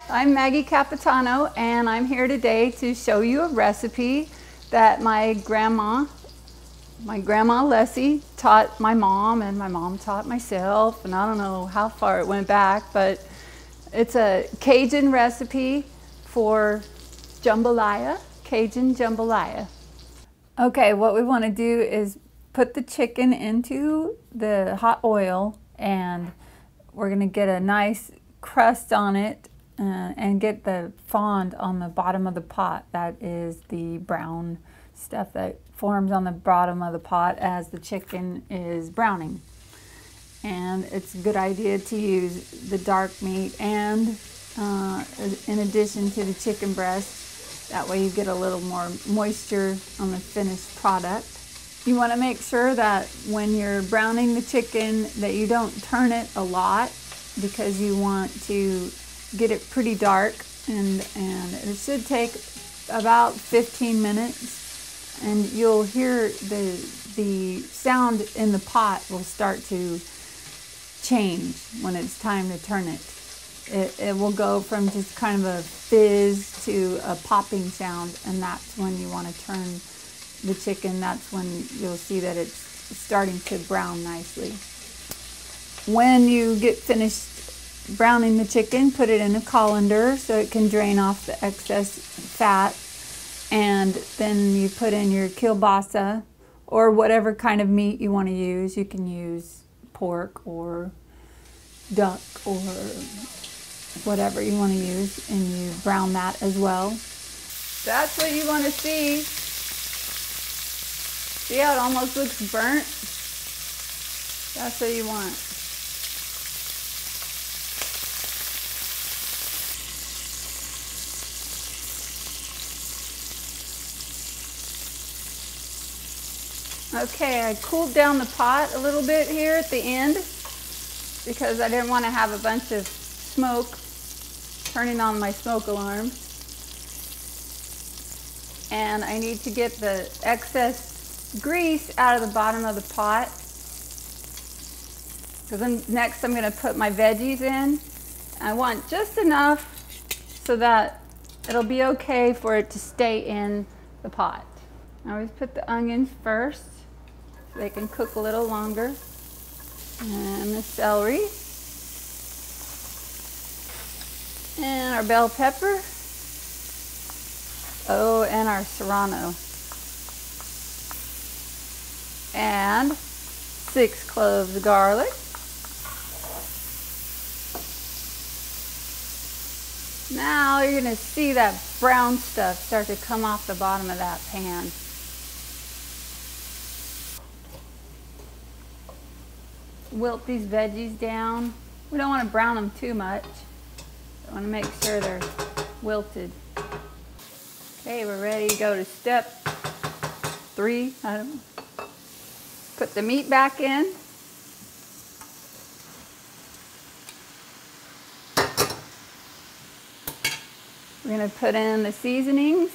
I'm Maggie Capitano, and I'm here today to show you a recipe that my grandma Lessie taught my mom, and my mom taught myself, and I don't know how far it went back, but it's a Cajun recipe for jambalaya, Cajun jambalaya. Okay, what we want to do is put the chicken into the hot oil, and we're going to get a nice crust on it and get the fond on the bottom of the pot. That is the brown stuff that forms on the bottom of the pot as the chicken is browning. And it's a good idea to use the dark meat and in addition to the chicken breast. That way you get a little more moisture on the finished product. You want to make sure that when you're browning the chicken that you don't turn it a lot, because you want to get it pretty dark, and it should take about 15 minutes, and you'll hear the sound in the pot will start to change when it's time to turn it. It will go from just kind of a fizz to a popping sound, and that's when you want to turn the chicken. That's when you'll see that it's starting to brown nicely. When you get finished browning the chicken, put it in a colander so it can drain off the excess fat, and then you put in your kielbasa or whatever kind of meat you want to use. You can use pork or duck or whatever you want to use, and you brown that as well. That's what you want to see. See how it almost looks burnt? That's what you want. Okay, I cooled down the pot a little bit here at the end because I didn't want to have a bunch of smoke turning on my smoke alarm. And I need to get the excess grease out of the bottom of the pot. So then next I'm going to put my veggies in. I want just enough so that it'll be okay for it to stay in the pot. I always put the onions first so they can cook a little longer. And the celery. And our bell pepper. Oh, and our serrano. And 6 cloves of garlic. Now you're going to see that brown stuff start to come off the bottom of that pan. Wilt these veggies down. We don't want to brown them too much. I want to make sure they're wilted. Okay, we're ready to go to step 3. I don't know. Put the meat back in. We're going to put in the seasonings.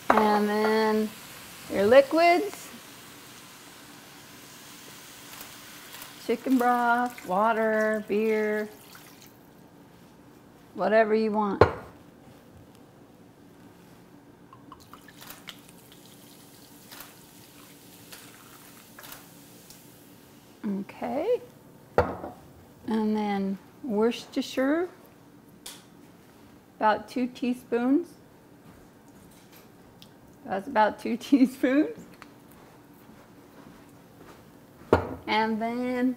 And then your liquids. Chicken broth, water, beer, whatever you want. Okay. And then Worcestershire, about 2 teaspoons. That's about 2 teaspoons. And then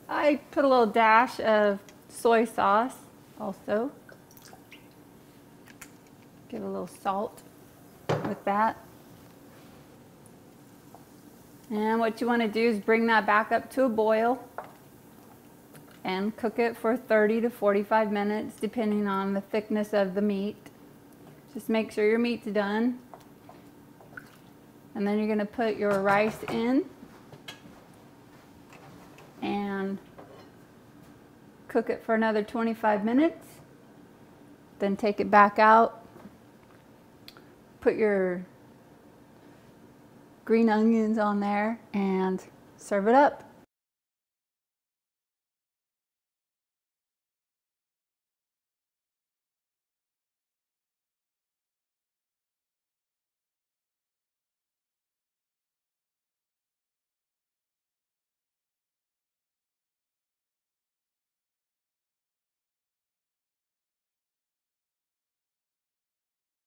I put a little dash of soy sauce also. Give a little salt with that. And what you want to do is bring that back up to a boil and cook it for 30 to 45 minutes depending on the thickness of the meat. Just make sure your meat's done. And then you're going to put your rice in and cook it for another 25 minutes. Then take it back out. Put your green onions on there and serve it up.